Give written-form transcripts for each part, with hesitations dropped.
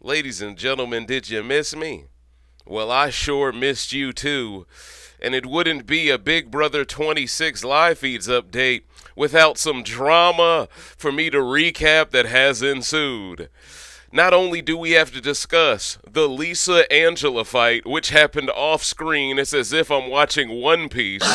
Ladies and gentlemen, did you miss me? Well, I sure missed you too. And it wouldn't be a Big Brother 26 live feeds update without some drama for me to recap that has ensued. Not only do we have to discuss the Lisa Angela fight, which happened off screen, it's as if I'm watching One Piece.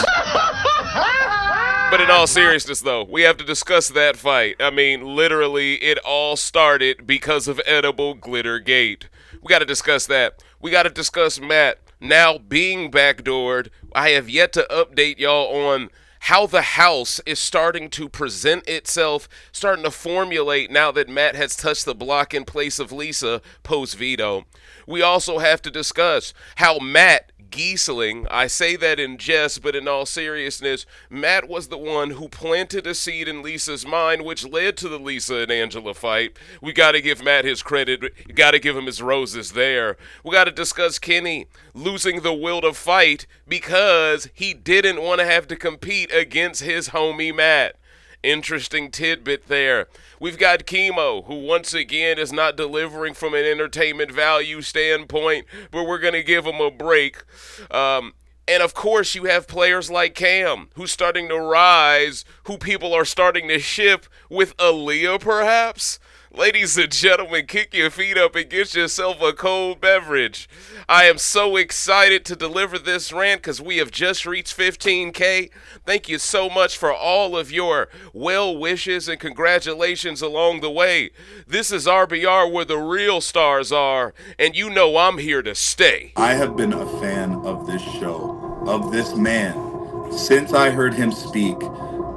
But in all seriousness, though, we have to discuss that fight. I mean, literally, it all started because of Edible Glitter Gate. We got to discuss that. We got to discuss Matt now being backdoored. I have yet to update y'all on how the house is starting to present itself, starting to formulate now that Matt has touched the block in place of Lisa post-veto. We also have to discuss how Matt Giesling, I say that in jest, but in all seriousness, Matt was the one who planted a seed in Lisa's mind, which led to the Lisa and Angela fight. We got to give Matt his credit. Got to give him his roses there. We got to discuss Kenny losing the will to fight because he didn't want to have to compete against his homie Matt. Interesting tidbit there. We've got Kimo, who once again is not delivering from an entertainment value standpoint, but we're going to give him a break. And of course, you have players like Cam, who's starting to rise, who people are starting to ship with Aaliyah, perhaps. Ladies and gentlemen, kick your feet up and get yourself a cold beverage. I am so excited to deliver this rant because we have just reached 15K. Thank you so much for all of your well wishes and congratulations along the way. This is RBR where the real stars are, and you know I'm here to stay. I have been a fan of this show, of this man, since I heard him speak,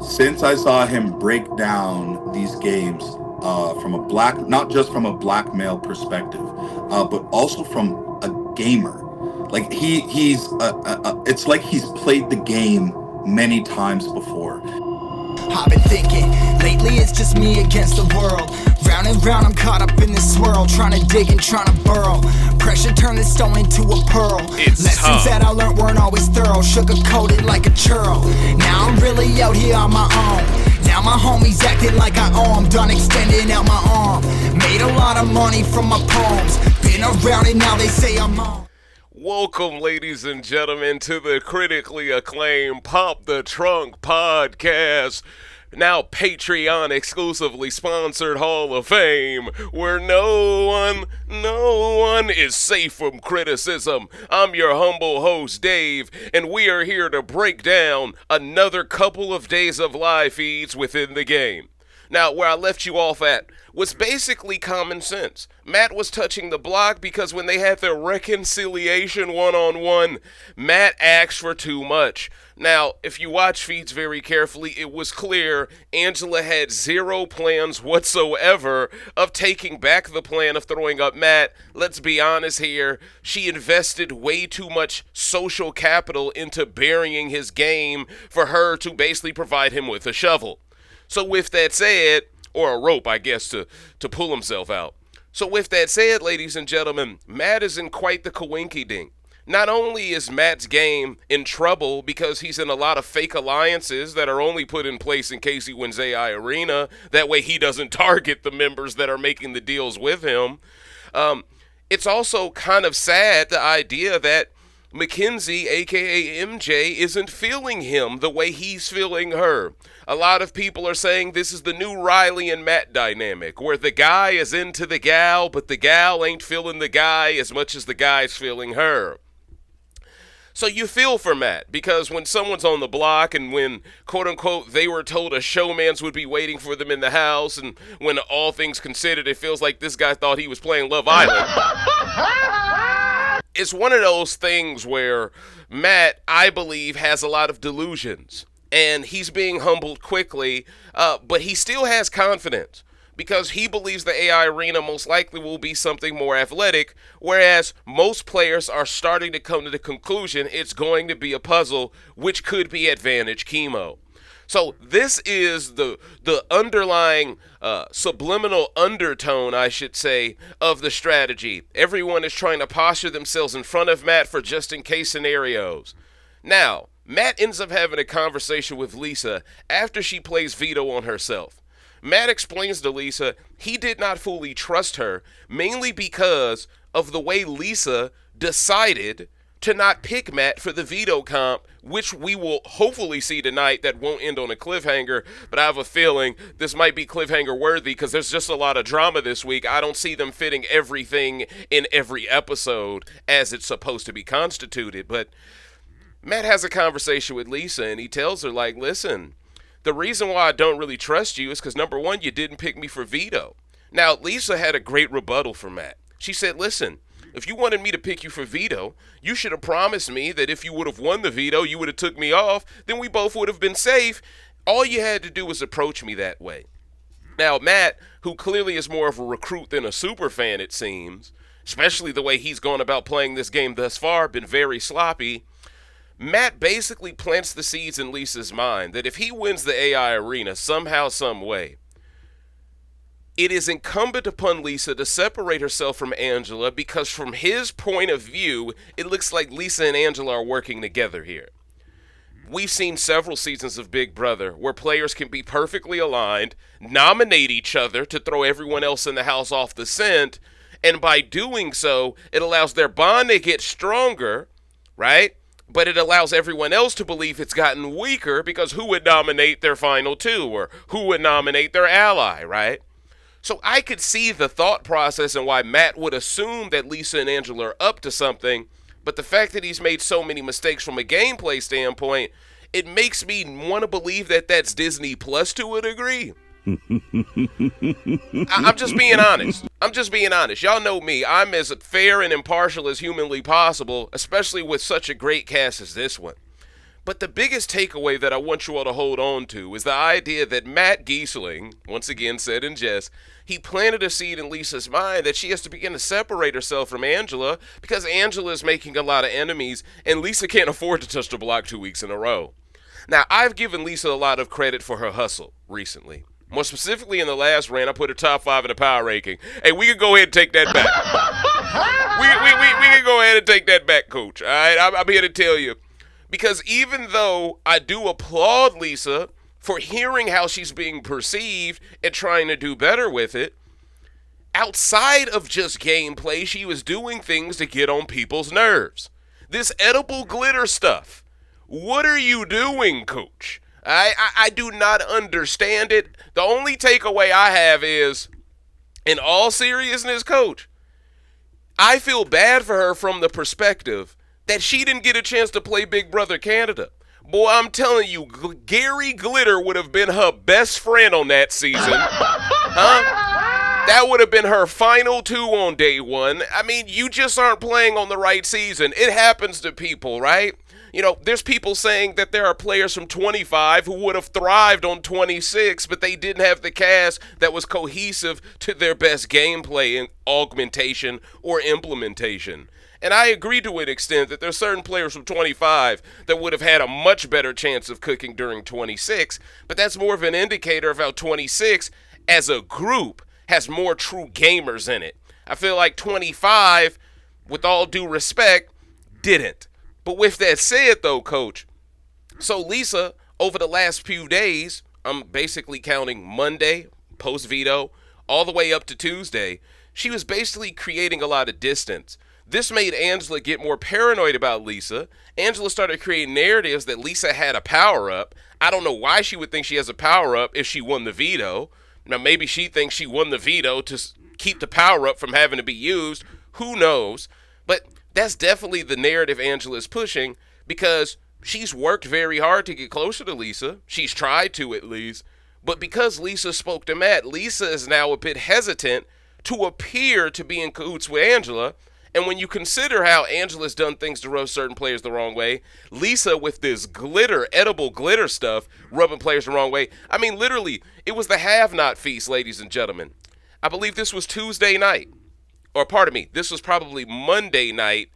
since I saw him break down these games. From a black, not just from a black male perspective, but also from a gamer. Like it's like he's played the game many times before. I've been thinking, lately it's just me against the world. Round and round I'm caught up in this swirl, trying to dig and trying to burrow. Pressure turned this stone into a pearl. Lessons that I learned weren't always thorough, sugar-coated like a churl. Now I'm really out here on my own. Now my homies acting like I owe 'em, done extending out my arm. Made a lot of money from my poems, been around it, now they say I'm on. Welcome, ladies and gentlemen, to the critically acclaimed Pop the Trunk podcast, now Patreon exclusively sponsored Hall of Fame, where no one is safe from criticism. I'm your humble host, Dave, and we are here to break down another couple of days of live feeds within the game. Now, where I left you off at was basically common sense. Matt was touching the block because when they had their reconciliation one-on-one, Matt asked for too much. Now, if you watch feeds very carefully, it was clear Angela had zero plans whatsoever of taking back the plan of throwing up Matt. Let's be honest here. She invested way too much social capital into burying his game for her to basically provide him with a shovel. So with that said, or a rope, I guess, to pull himself out. So with that said, ladies and gentlemen, Matt is in quite the coinky-dink. Not only is Matt's game in trouble because he's in a lot of fake alliances that are only put in place in case he wins AI Arena, that way he doesn't target the members that are making the deals with him. It's also kind of sad, the idea that Makensy, aka MJ, isn't feeling him the way he's feeling her. A lot of people are saying this is the new Riley and Matt dynamic, where the guy is into the gal, but the gal ain't feeling the guy as much as the guy's feeling her. So you feel for Matt, because when someone's on the block and when, quote-unquote, they were told a showmans would be waiting for them in the house, and when all things considered, it feels like this guy thought he was playing Love Island. It's one of those things where Matt, I believe, has a lot of delusions, and he's being humbled quickly, but he still has confidence because he believes the AI Arena most likely will be something more athletic, whereas most players are starting to come to the conclusion it's going to be a puzzle, which could be advantage Kimo. So this is the underlying subliminal undertone, I should say, of the strategy. Everyone is trying to posture themselves in front of Matt for just-in-case scenarios. Now, Matt ends up having a conversation with Lisa after she plays veto on herself. Matt explains to Lisa he did not fully trust her, mainly because of the way Lisa decided to not pick Matt for the veto comp, which we will hopefully see tonight. That won't end on a cliffhanger, but I have a feeling this might be cliffhanger worthy because there's just a lot of drama this week. I don't see them fitting everything in every episode as it's supposed to be constituted, but Matt has a conversation with Lisa and he tells her, like, listen, the reason why I don't really trust you is because, number one, you didn't pick me for veto. Now, Lisa had a great rebuttal for Matt. She said, listen, if you wanted me to pick you for veto, you should have promised me that if you would have won the veto, you would have took me off, then we both would have been safe. All you had to do was approach me that way. Now, Matt, who clearly is more of a recruit than a super fan, it seems, especially the way he's gone about playing this game thus far, been very sloppy. Matt basically plants the seeds in Lisa's mind that if he wins the AI arena somehow, some way, it is incumbent upon Lisa to separate herself from Angela because from his point of view, it looks like Lisa and Angela are working together here. We've seen several seasons of Big Brother where players can be perfectly aligned, nominate each other to throw everyone else in the house off the scent, and by doing so, it allows their bond to get stronger, right? But it allows everyone else to believe it's gotten weaker because who would nominate their final two or who would nominate their ally, right? So I could see the thought process and why Matt would assume that Lisa and Angela are up to something, but the fact that he's made so many mistakes from a gameplay standpoint, it makes me want to believe that that's Disney Plus to a degree. I'm just being honest. Y'all know me. I'm as fair and impartial as humanly possible, especially with such a great cast as this one. But the biggest takeaway that I want you all to hold on to is the idea that Matt Giesling, once again said in jest, he planted a seed in Lisa's mind that she has to begin to separate herself from Angela because Angela is making a lot of enemies and Lisa can't afford to touch the block 2 weeks in a row. Now, I've given Lisa a lot of credit for her hustle recently. More specifically, in the last rant, I put her top 5 in the power ranking. Hey, we can go ahead and take that back. we can go ahead and take that back, Coach. All right, I'm here to tell you. Because even though I do applaud Lisa for hearing how she's being perceived and trying to do better with it, outside of just gameplay, she was doing things to get on people's nerves. This edible glitter stuff. What are you doing, Coach? I do not understand it. The only takeaway I have is, in all seriousness, Coach, I feel bad for her from the perspective that she didn't get a chance to play Big Brother Canada. Boy, I'm telling you, Gary Glitter would have been her best friend on that season. Huh? That would have been her final two on day one. I mean, you just aren't playing on the right season. It happens to people, right? You know, there's people saying that there are players from 25 who would have thrived on 26, but they didn't have the cast that was cohesive to their best gameplay and augmentation or implementation. And I agree to an extent that there's certain players from 25 that would have had a much better chance of cooking during 26, but that's more of an indicator of how 26 as a group has more true gamers in it. I feel like 25, with all due respect, didn't. But with that said, though, Coach, so Lisa, over the last few days, I'm basically counting Monday, post-veto, all the way up to Tuesday, she was basically creating a lot of distance. This made Angela get more paranoid about Lisa. Angela started creating narratives that Lisa had a power-up. I don't know why she would think she has a power-up if she won the veto. Now, maybe she thinks she won the veto to keep the power-up from having to be used. Who knows? But that's definitely the narrative Angela is pushing because she's worked very hard to get closer to Lisa. She's tried to, at least. But because Lisa spoke to Matt, Lisa is now a bit hesitant to appear to be in cahoots with Angela. And when you consider how Angela's done things to rub certain players the wrong way, Lisa with this glitter, edible glitter stuff, rubbing players the wrong way. I mean, literally, it was the have-not feast, ladies and gentlemen. I believe this was Tuesday night. Or pardon me, this was probably Monday night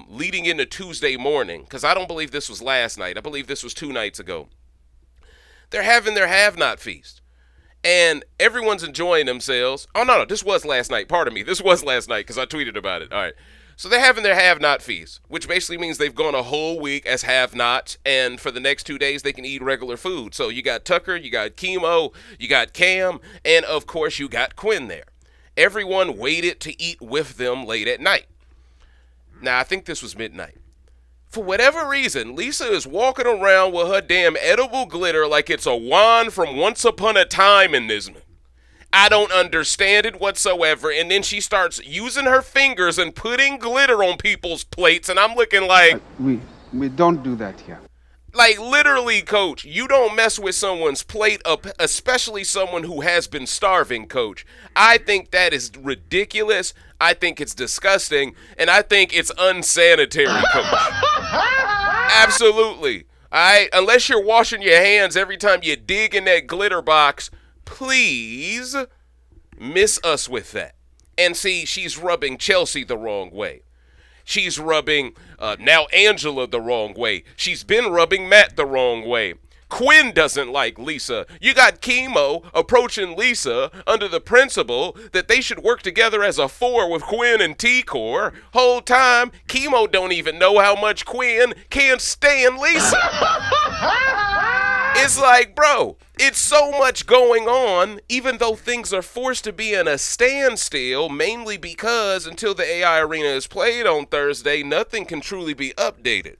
leading into Tuesday morning. Because I don't believe this was last night. I believe this was 2 nights ago. They're having their have-not feast. And everyone's enjoying themselves. Oh, no, this was last night. Pardon me. This was last night because I tweeted about it. All right. So they're having their have-not feast, which basically means they've gone a whole week as have-nots, and for the next 2 days they can eat regular food. So you got Tucker, you got Kimo, you got Cam, and of course you got Quinn there. Everyone waited to eat with them late at night. Now, I think this was midnight. For whatever reason, Lisa is walking around with her damn edible glitter like it's a wand from Once Upon a Time in this. I don't understand it whatsoever. And then she starts using her fingers and putting glitter on people's plates. And I'm looking like... We don't do that here. Like, literally, Coach, you don't mess with someone's plate, especially someone who has been starving, Coach. I think that is ridiculous. I think it's disgusting. And I think it's unsanitary, Coach. Absolutely. All right? Unless you're washing your hands every time you dig in that glitter box, please miss us with that. And see, she's rubbing Chelsie the wrong way. She's rubbing now Angela the wrong way. She's been rubbing Matt the wrong way. Quinn doesn't like Lisa. You got Kimo approaching Lisa under the principle that they should work together as a 4 with Quinn and T-Kor. Whole time, Kimo don't even know how much Quinn can't stand Lisa. It's like, bro, it's so much going on, even though things are forced to be in a standstill, mainly because until the AI Arena is played on Thursday, nothing can truly be updated.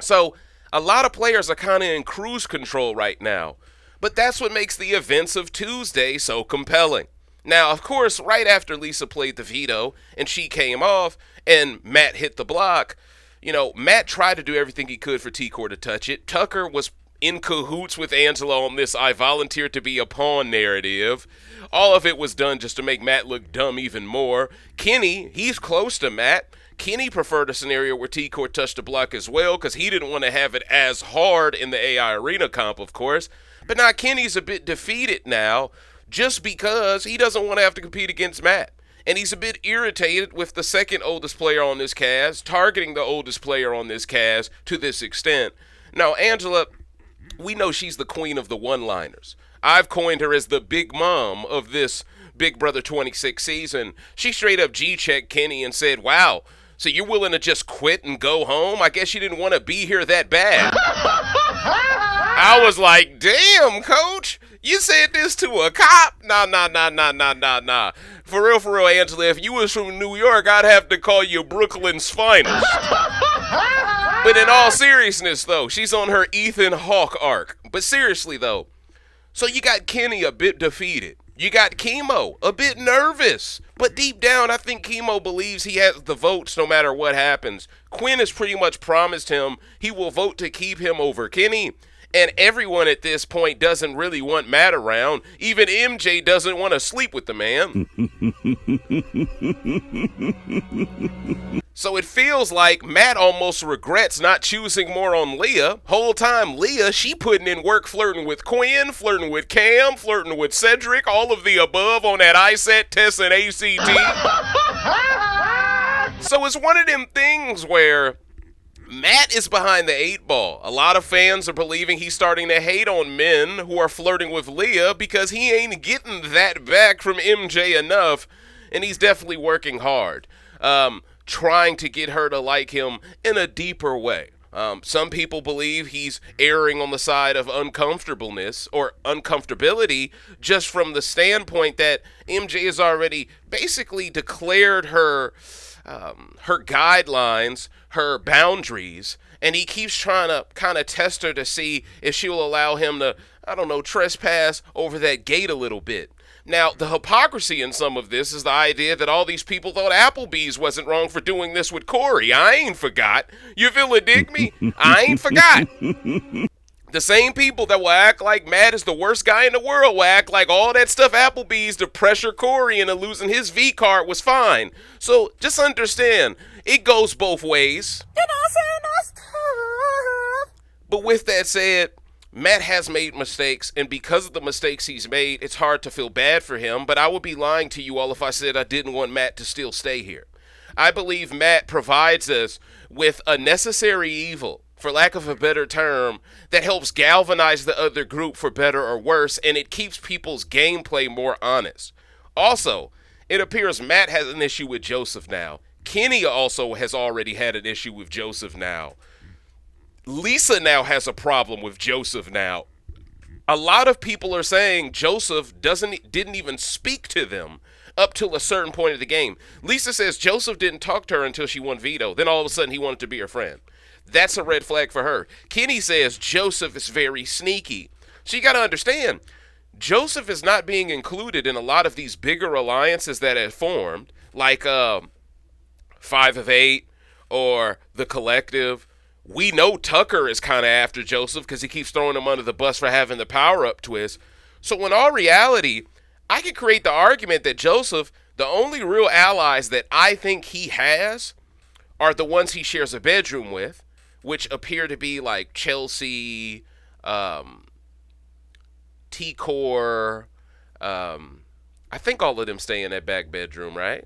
So, a lot of players are kind of in cruise control right now, but that's what makes the events of Tuesday so compelling. Now, of course, right after Lisa played the veto and she came off and Matt hit the block, you know, Matt tried to do everything he could for T-Kor to touch it. Tucker was in cahoots with Angela on this I volunteered to be a pawn narrative. All of it was done just to make Matt look dumb even more. Kenny, he's close to Matt. Kenny preferred a scenario where T-Kor touched the block as well because he didn't want to have it as hard in the AI Arena comp, of course. But now Kenny's a bit defeated now just because he doesn't want to have to compete against Matt. And he's a bit irritated with the second oldest player on this cast, targeting the oldest player on this cast to this extent. Now, Angela, we know she's the queen of the one-liners. I've coined her as the big mom of this Big Brother 26 season. She straight up G-checked Kenny and said, wow, so you're willing to just quit and go home? I guess you didn't want to be here that bad. I was like, damn, Coach, you said this to a cop? Nah. For real, Angela, if you was from New York, I'd have to call you Brooklyn's finest. But in all seriousness, though, she's on her Ethan Hawke arc. But seriously, though, so you got Kenny a bit defeated. You got Kimo a bit nervous. But deep down, I think Kimo believes he has the votes no matter what happens. Quinn has pretty much promised him he will vote to keep him over Kenny. And everyone at this point doesn't really want Matt around. Even MJ doesn't want to sleep with the man. So it feels like Matt almost regrets not choosing more on Leah. Whole time, Leah, she putting in work flirting with Quinn, flirting with Cam, flirting with Cedric, all of the above on that ISET test and ACT. So it's one of them things where Matt is behind the 8 ball. A lot of fans are believing he's starting to hate on men who are flirting with Leah because he ain't getting that back from MJ enough, and he's definitely working hard, trying to get her to like him in a deeper way. Some people believe he's erring on the side of uncomfortableness or uncomfortability just from the standpoint that MJ has already basically declared her guidelines, her boundaries, and he keeps trying to kind of test her to see if she will allow him to, trespass over that gate a little bit. Now, the hypocrisy in some of this is the idea that all these people thought Applebee's wasn't wrong for doing this with Corey. I ain't forgot. You feel it, dig me? I ain't forgot. The same people that will act like Matt is the worst guy in the world will act like all that stuff Applebee's to pressure Corey into losing his V card was fine. So just understand, it goes both ways. But with that said, Matt has made mistakes, and because of the mistakes he's made, it's hard to feel bad for him, but I would be lying to you all if I said I didn't want Matt to still stay here. I believe Matt provides us with a necessary evil, for lack of a better term, that helps galvanize the other group for better or worse, and it keeps people's gameplay more honest. Also, it appears Matt has an issue with Joseph now. Kenny also has already had an issue with Joseph now. Lisa now has a problem with Joseph now. A lot of people are saying Joseph didn't even speak to them up till a certain point of the game. Lisa says Joseph didn't talk to her until she won veto. Then all of a sudden he wanted to be her friend. That's a red flag for her. Kenny says Joseph is very sneaky. So you got to understand, Joseph is not being included in a lot of these bigger alliances that have formed, like 5 of 8 or The Collective. We know Tucker is kind of after Joseph because he keeps throwing him under the bus for having the power-up twist. So in all reality, I could create the argument that Joseph, the only real allies that I think he has are the ones he shares a bedroom with, which appear to be like Chelsie, T-Kor, I think all of them stay in that back bedroom, right?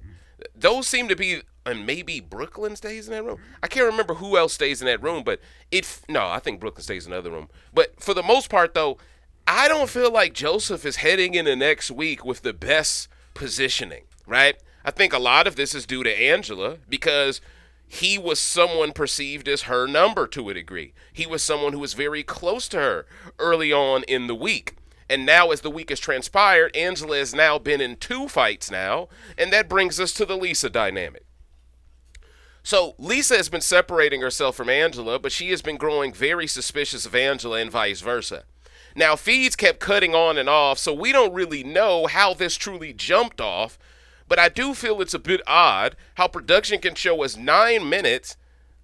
Those seem to be, and maybe Brooklyn stays in that room. I can't remember who else stays in that room, but I think Brooklyn stays in another room. But for the most part, though, I don't feel like Joseph is heading into next week with the best positioning, right? I think a lot of this is due to Angela because he was someone perceived as her number to a degree. He was someone who was very close to her early on in the week. And now as the week has transpired, Angela has now been in 2 fights now, and that brings us to the Lisa dynamic. So Lisa has been separating herself from Angela, but she has been growing very suspicious of Angela and vice versa. Now, feeds kept cutting on and off, so we don't really know how this truly jumped off, but I do feel it's a bit odd how production can show us 9 minutes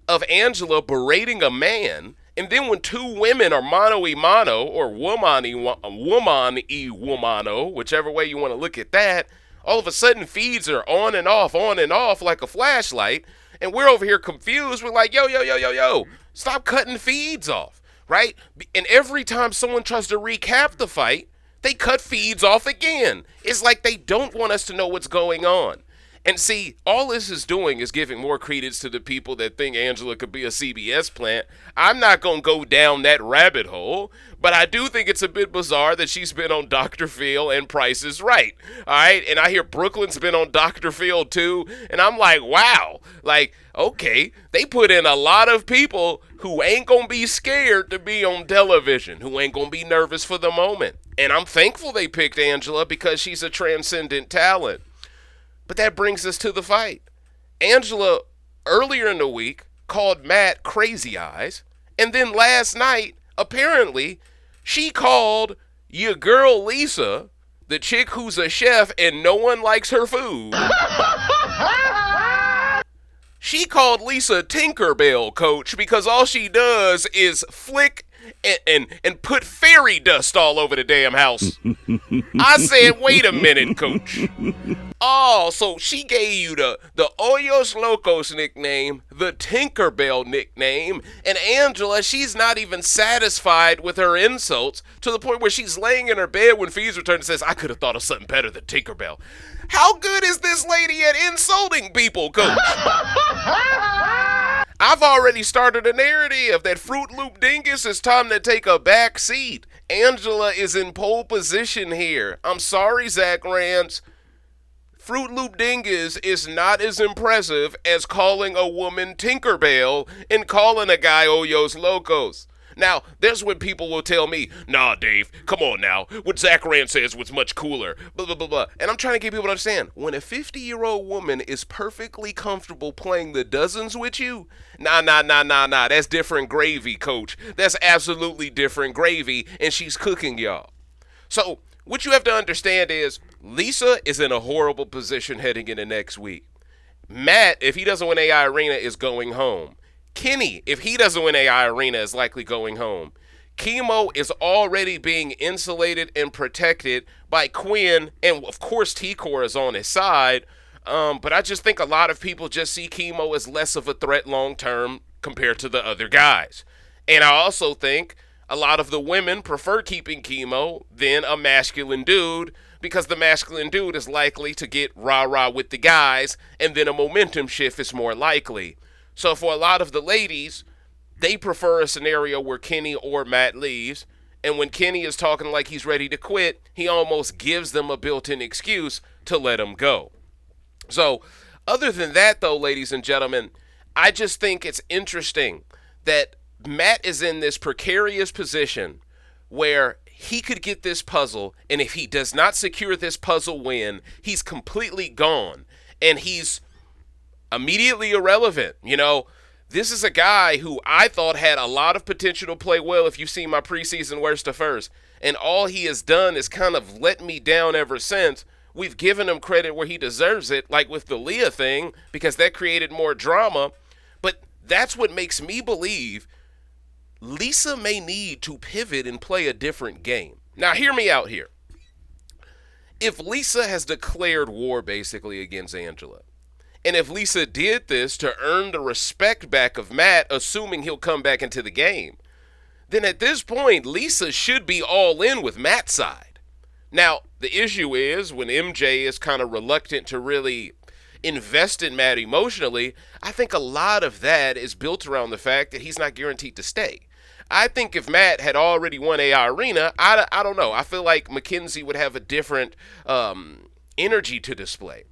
of Angela berating a man, and then when 2 women are mano-y-mano, or woman-y-womano, whichever way you want to look at that, all of a sudden feeds are on and off like a flashlight, and we're over here confused. We're like, yo, stop cutting feeds off, right? And every time someone tries to recap the fight, they cut feeds off again. It's like they don't want us to know what's going on. And see, all this is doing is giving more credence to the people that think Angela could be a CBS plant. I'm not going to go down that rabbit hole, but I do think it's a bit bizarre that she's been on Dr. Phil and Price is Right. All right, and I hear Brooklyn's been on Dr. Phil too, and I'm like, wow. Like, okay, they put in a lot of people who ain't going to be scared to be on television, who ain't going to be nervous for the moment. And I'm thankful they picked Angela because she's a transcendent talent. But that brings us to the fight. Angela, earlier in the week, called Matt crazy eyes. And then last night, apparently, she called your girl Lisa, the chick who's a chef and no one likes her food. She called Lisa Tinkerbell, coach, because all she does is flick and put fairy dust all over the damn house. I said, wait a minute, coach. Oh, so she gave you the Hoyos Locos nickname, the Tinkerbell nickname, and Angela, she's not even satisfied with her insults to the point where she's laying in her bed when fees return and says, I could have thought of something better than Tinkerbell. How good is this lady at insulting people, coach? I've already started a narrative that Fruit Loop Dingus is time to take a back seat. Angela is in pole position here. I'm sorry, Zach Rance. Fruit Loop Dingus is not as impressive as calling a woman Tinkerbell and calling a guy Hoyos Locos. Now, there's when people will tell me, nah, Dave, come on now. What Zach Rand says was much cooler, blah, blah, blah, blah. And I'm trying to get people to understand, when a 50-year-old woman is perfectly comfortable playing the dozens with you, nah, that's different gravy, coach. That's absolutely different gravy, and she's cooking y'all. So, what you have to understand is, Lisa is in a horrible position heading into next week. Matt, if he doesn't win AI Arena, is going home. Kenny, if he doesn't win AI Arena, is likely going home. Kimo is already being insulated and protected by Quinn, and of course T-Kor is on his side, but I just think a lot of people just see Kimo as less of a threat long-term compared to the other guys. And I also think a lot of the women prefer keeping Kimo than a masculine dude, because the masculine dude is likely to get rah-rah with the guys, and then a momentum shift is more likely. So for a lot of the ladies, they prefer a scenario where Kenny or Matt leaves, and when Kenny is talking like he's ready to quit, he almost gives them a built-in excuse to let him go. So Other than that, though, ladies and gentlemen, I just think it's interesting that Matt is in this precarious position where he could get this puzzle, and if he does not secure this puzzle win, he's completely gone, and he's immediately irrelevant. This is a guy who I thought had a lot of potential to play well if you've seen my preseason worst to first, and all he has done is kind of let me down ever since. We've given him credit where he deserves it, like with the Leah thing, because that created more drama, but that's what makes me believe Lisa may need to pivot and play a different game. Now, hear me out here. If Lisa has declared war basically against Angela, and if Lisa did this to earn the respect back of Matt, assuming he'll come back into the game, then at this point, Lisa should be all in with Matt's side. Now, the issue is when MJ is kind of reluctant to really invest in Matt emotionally, I think a lot of that is built around the fact that he's not guaranteed to stay. I think if Matt had already won AI Arena, I don't know. I feel like Makensy would have a different energy to display.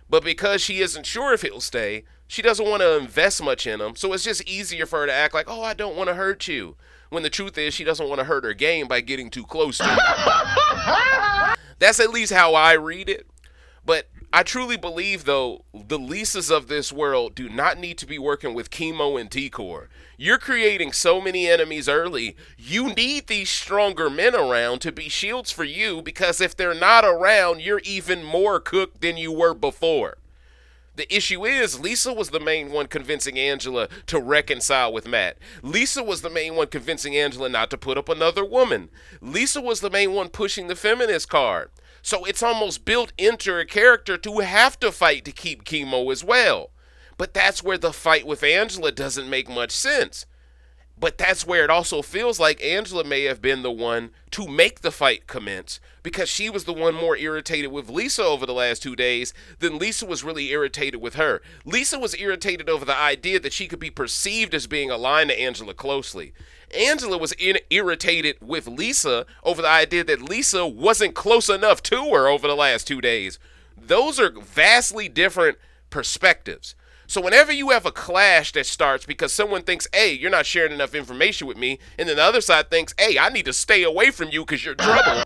But because she isn't sure if he'll stay, she doesn't want to invest much in him. So it's just easier for her to act like, oh, I don't want to hurt you. When the truth is she doesn't want to hurt her game by getting too close to it. That's at least how I read it. But I truly believe, though, the Lisas of this world do not need to be working with Kimo and T-Kor. You're creating so many enemies early. You need these stronger men around to be shields for you, because if they're not around, you're even more cooked than you were before. The issue is Lisa was the main one convincing Angela to reconcile with Matt. Lisa was the main one convincing Angela not to put up another woman. Lisa was the main one pushing the feminist card. So it's almost built into her character to have to fight to keep Kimo as well. But that's where the fight with Angela doesn't make much sense. But that's where it also feels like Angela may have been the one to make the fight commence, because she was the one more irritated with Lisa over the last 2 days than Lisa was really irritated with her. Lisa was irritated over the idea that she could be perceived as being aligned to Angela closely. Angela was irritated with Lisa over the idea that Lisa wasn't close enough to her over the last 2 days. Those are vastly different perspectives. So whenever you have a clash that starts because someone thinks, hey, you're not sharing enough information with me, and then the other side thinks, hey, I need to stay away from you because you're trouble,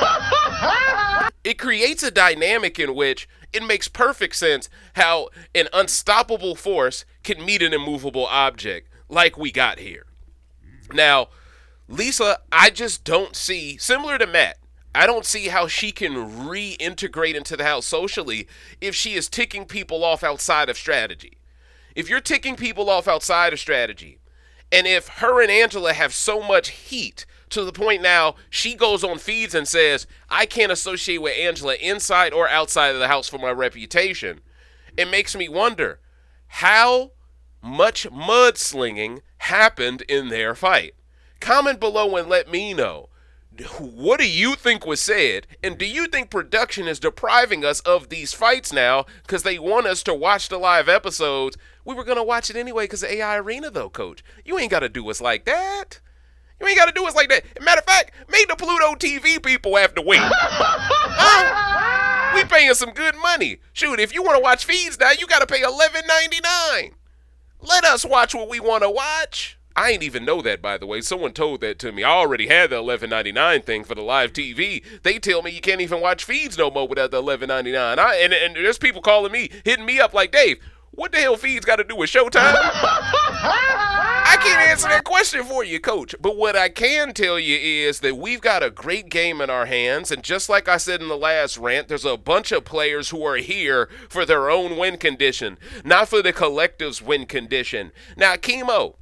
it creates a dynamic in which it makes perfect sense how an unstoppable force can meet an immovable object like we got here. Now, Lisa, I just don't see, similar to Matt, I don't see how she can reintegrate into the house socially if she is ticking people off outside of strategy. If you're ticking people off outside of strategy, and if her and Angela have so much heat to the point now she goes on feeds and says, I can't associate with Angela inside or outside of the house for my reputation, it makes me wonder how much mudslinging happened in their fight. Comment below and let me know. What do you think was said? And do you think production is depriving us of these fights now because they want us to watch the live episodes? We were going to watch it anyway because of AI Arena, though, Coach. You ain't got to do us like that. You ain't got to do us like that. Matter of fact, make the Pluto TV people have to wait. Huh? We paying some good money. Shoot, if you want to watch feeds now, you got to pay $11.99. Let us watch what we want to watch. I ain't even know that, by the way. Someone told that to me. I already had the $11.99 thing for the live TV. They tell me you can't even watch feeds no more without the $11.99. And there's people calling me, hitting me up like, Dave, what the hell feeds got to do with Showtime? I can't answer that question for you, Coach. But what I can tell you is that we've got a great game in our hands. And just like I said in the last rant, there's a bunch of players who are here for their own win condition, not for the collective's win condition. Now, Kimo,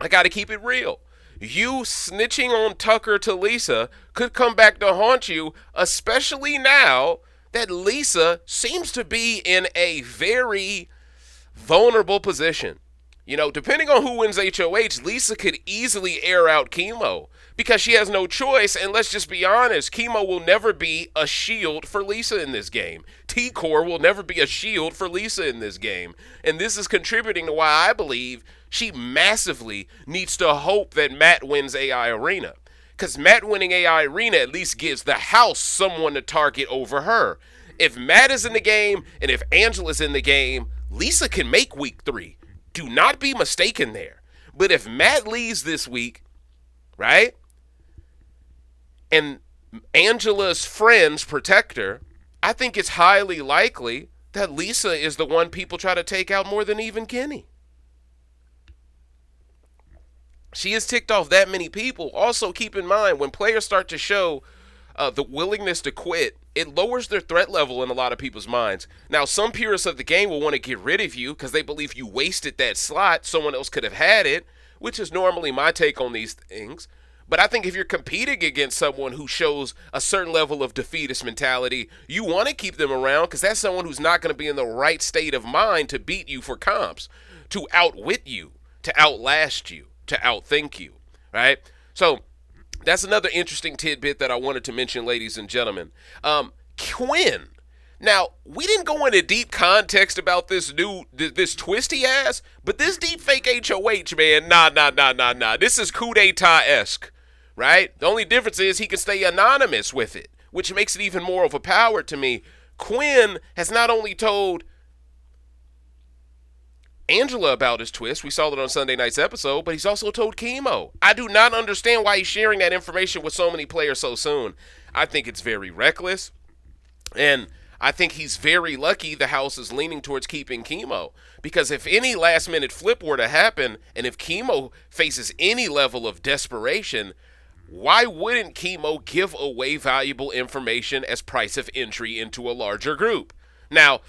I got to keep it real. You snitching on Tucker to Lisa could come back to haunt you, especially now that Lisa seems to be in a very vulnerable position. You know, depending on who wins HOH, Lisa could easily air out Kimo because she has no choice. And let's just be honest, Kimo will never be a shield for Lisa in this game. T-Kor will never be a shield for Lisa in this game. And this is contributing to why I believe she massively needs to hope that Matt wins AI Arena. Because Matt winning AI Arena at least gives the house someone to target over her. If Matt is in the game and if Angela's in the game, Lisa can make week 3. Do not be mistaken there. But if Matt leaves this week, right, and Angela's friends protect her, I think it's highly likely that Lisa is the one people try to take out more than even Kenny. She has ticked off that many people. Also, keep in mind, when players start to show the willingness to quit, it lowers their threat level in a lot of people's minds. Now, some purists of the game will want to get rid of you because they believe you wasted that slot. Someone else could have had it, which is normally my take on these things. But I think if you're competing against someone who shows a certain level of defeatist mentality, you want to keep them around because that's someone who's not going to be in the right state of mind to beat you for comps, to outwit you, to outlast you, to outthink you, right? So that's another interesting tidbit that I wanted to mention, ladies and gentlemen. Quinn. Now, we didn't go into deep context about this twist he has, but this deep fake HOH, man, nah. This is coup d'etat-esque, right? The only difference is he can stay anonymous with it, which makes it even more of a power to me. Quinn has not only told Angela about his twist, we saw it on Sunday night's episode, but he's also told Kimo. I do not understand why he's sharing that information with so many players so soon. I think it's very reckless, and I think he's very lucky the house is leaning towards keeping Kimo, because if any last-minute flip were to happen, and if Kimo faces any level of desperation, why wouldn't Kimo give away valuable information as price of entry into a larger group? Now,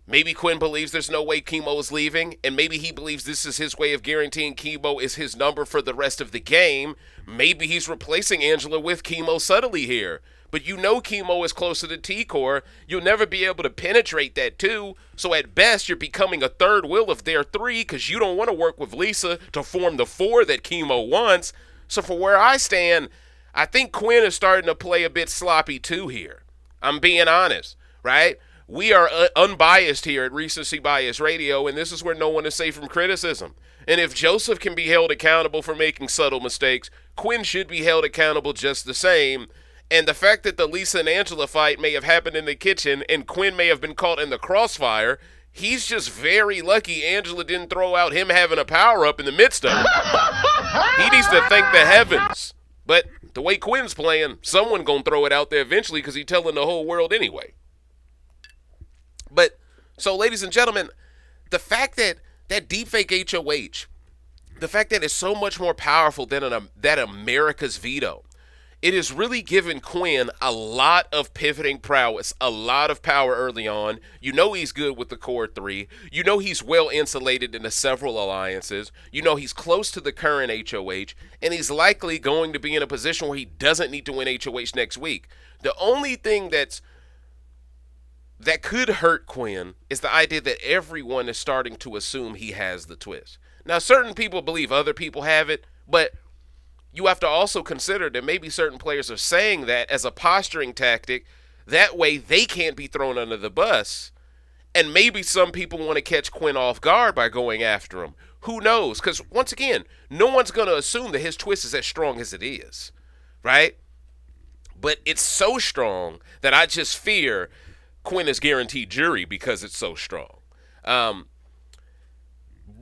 maybe Quinn believes there's no way Kimo is leaving, and maybe he believes this is his way of guaranteeing Kimo is his number for the rest of the game. Maybe he's replacing Angela with Kimo subtly here. But you know Kimo is closer to T-Kor. You'll never be able to penetrate that too. So at best, you're becoming a third wheel of their 3 because you don't want to work with Lisa to form the 4 that Kimo wants. So for where I stand, I think Quinn is starting to play a bit sloppy too here. I'm being honest, right? We are unbiased here at Recency Bias Radio, and this is where no one is safe from criticism. And if Joseph can be held accountable for making subtle mistakes, Quinn should be held accountable just the same. And the fact that the Lisa and Angela fight may have happened in the kitchen and Quinn may have been caught in the crossfire, he's just very lucky Angela didn't throw out him having a power-up in the midst of it. He needs to thank the heavens. But the way Quinn's playing, someone gonna throw it out there eventually because he's telling the whole world anyway. But, so ladies and gentlemen, the fact that deepfake HOH, the fact that it's so much more powerful than that America's veto, it has really given Quinn a lot of pivoting prowess, a lot of power early on. You know he's good with the core 3. You know he's well insulated into several alliances. You know he's close to the current HOH, and he's likely going to be in a position where he doesn't need to win HOH next week. The only thing that could hurt Quinn is the idea that everyone is starting to assume he has the twist. Now, certain people believe other people have it, but you have to also consider that maybe certain players are saying that as a posturing tactic. That way they can't be thrown under the bus. And maybe some people want to catch Quinn off guard by going after him. Who knows? Because, once again, no one's going to assume that his twist is as strong as it is, right? But it's so strong that I just fear Quinn is guaranteed jury because it's so strong.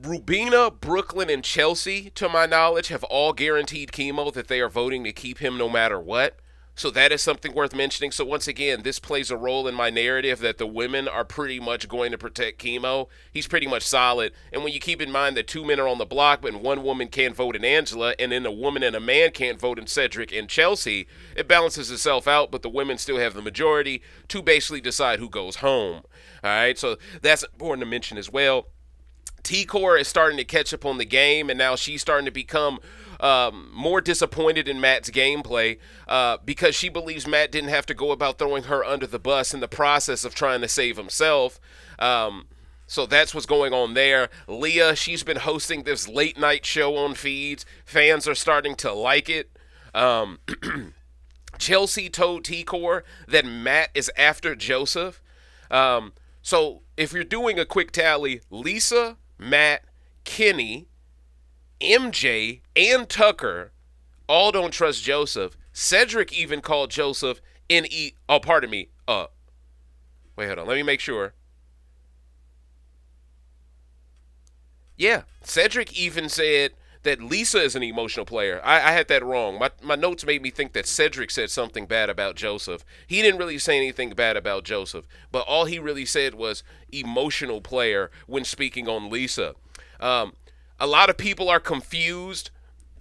Rubina, Brooklyn, and Chelsie, to my knowledge, have all guaranteed Kimo that they are voting to keep him no matter what. So that is something worth mentioning. So once again, this plays a role in my narrative that the women are pretty much going to protect Kimo. He's pretty much solid. And when you keep in mind that 2 men are on the block, but one woman can't vote in Angela, and then a woman and a man can't vote in Cedric and Chelsie, it balances itself out, but the women still have the majority to basically decide who goes home. All right, so that's important to mention as well. T-Kor is starting to catch up on the game, and now she's starting to become more disappointed in Matt's gameplay because she believes Matt didn't have to go about throwing her under the bus in the process of trying to save himself. So that's what's going on there. Leah, she's been hosting this late night show on feeds. Fans are starting to like it. Chelsie told T-Kor that Matt is after Joseph. So if you're doing a quick tally, Lisa, Matt, Kenny, MJ, and Tucker all don't trust Joseph. Cedric even called Joseph wait, hold on. Let me make sure. Yeah, Cedric even said that Lisa is an emotional player. I had that wrong. My notes made me think that Cedric said something bad about Joseph. He didn't really say anything bad about Joseph, but all he really said was emotional player when speaking on Lisa. A lot of people are confused.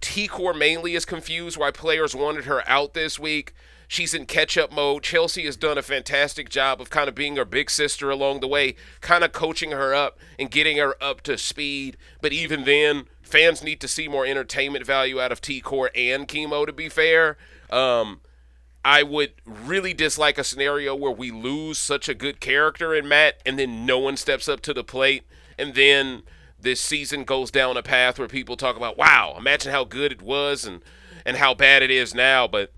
T-Kor mainly is confused why players wanted her out this week. She's in catch-up mode. Chelsie has done a fantastic job of kind of being her big sister along the way, kind of coaching her up and getting her up to speed. But even then, fans need to see more entertainment value out of T-Kor and Kimo, to be fair. I would really dislike a scenario where we lose such a good character in Matt and then no one steps up to the plate, and then this season goes down a path where people talk about, wow, imagine how good it was and how bad it is now. But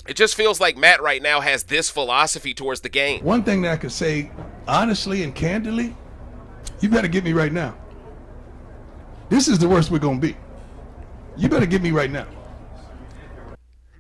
it just feels like Matt right now has this philosophy towards the game. One thing that I could say honestly and candidly, you better get me right now. This is the worst we're going to be. You better get me right now.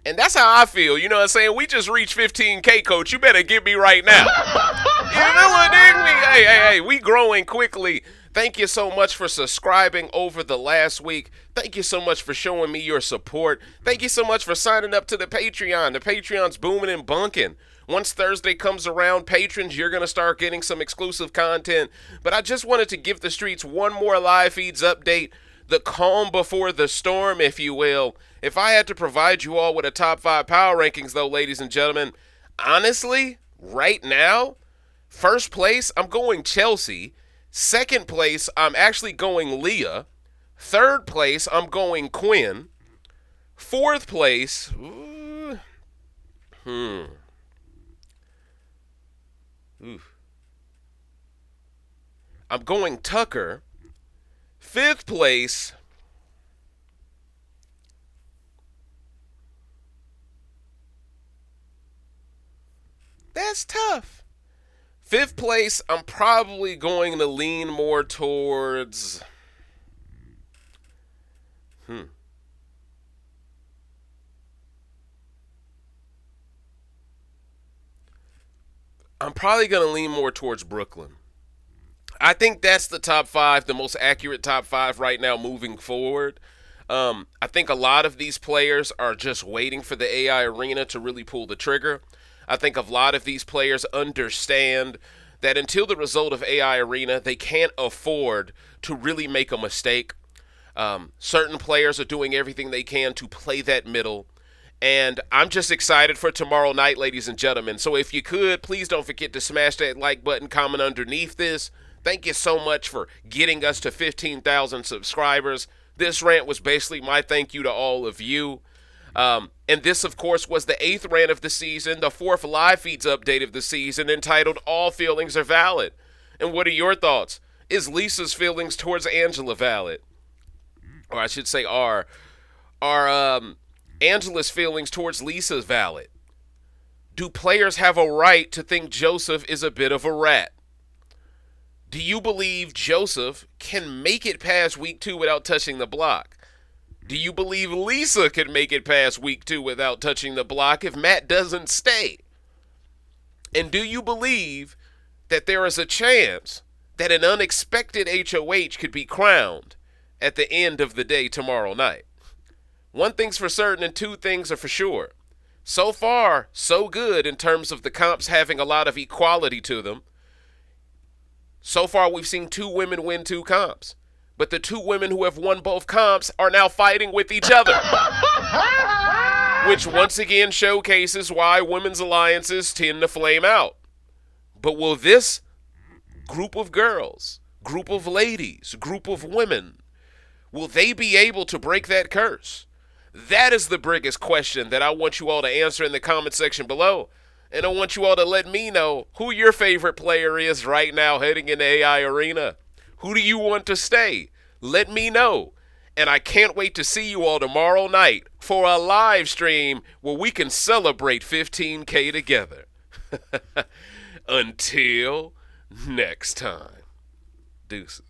And that's how I feel. You know what I'm saying? We just reached 15K, coach. You better get me right now. You know what, dig me? Hey, we growing quickly. Thank you so much for subscribing over the last week. Thank you so much for showing me your support. Thank you so much for signing up to the Patreon. The Patreon's booming and bunking. Once Thursday comes around, patrons, you're going to start getting some exclusive content. But I just wanted to give the streets one more live feeds update. The calm before the storm, if you will. If I had to provide you all with a top 5 power rankings, though, ladies and gentlemen, honestly, right now, first place, I'm going Chelsie. Second place, I'm actually going Leah. Third place, I'm going Quinn. Fourth place, I'm going Tucker. Fifth place, that's tough. Fifth place, I'm probably going to lean more towards I'm probably going to lean more towards Brooklyn. I think that's the top 5, the most accurate top 5 right now moving forward. I think a lot of these players are just waiting for the AI arena to really pull the trigger. I think a lot of these players understand that until the result of AI arena, they can't afford to really make a mistake. Certain players are doing everything they can to play that middle. And I'm just excited for tomorrow night, ladies and gentlemen. So if you could, please don't forget to smash that like button, comment underneath this. Thank you so much for getting us to 15,000 subscribers. This rant was basically my thank you to all of you. And this, of course, was the 8th rant of the season, the 4th live feeds update of the season, entitled All Feelings Are Valid. And what are your thoughts? Is Lisa's feelings towards Angela valid? Or I should say, are Angela's feelings towards Lisa valid? Do players have a right to think Joseph is a bit of a rat? Do you believe Joseph can make it past week 2 without touching the block? Do you believe Lisa can make it past week 2 without touching the block if Matt doesn't stay? And do you believe that there is a chance that an unexpected HOH could be crowned at the end of the day tomorrow night? One thing's for certain and two things are for sure. So far, so good in terms of the comps having a lot of equality to them. So far, we've seen 2 women win 2 comps. But the 2 women who have won both comps are now fighting with each other. Which once again showcases why women's alliances tend to flame out. But will this group of girls, group of ladies, group of women, will they be able to break that curse? That is the biggest question that I want you all to answer in the comment section below. And I want you all to let me know who your favorite player is right now heading into AI Arena. Who do you want to stay? Let me know. And I can't wait to see you all tomorrow night for a live stream where we can celebrate 15K together. Until next time. Deuces.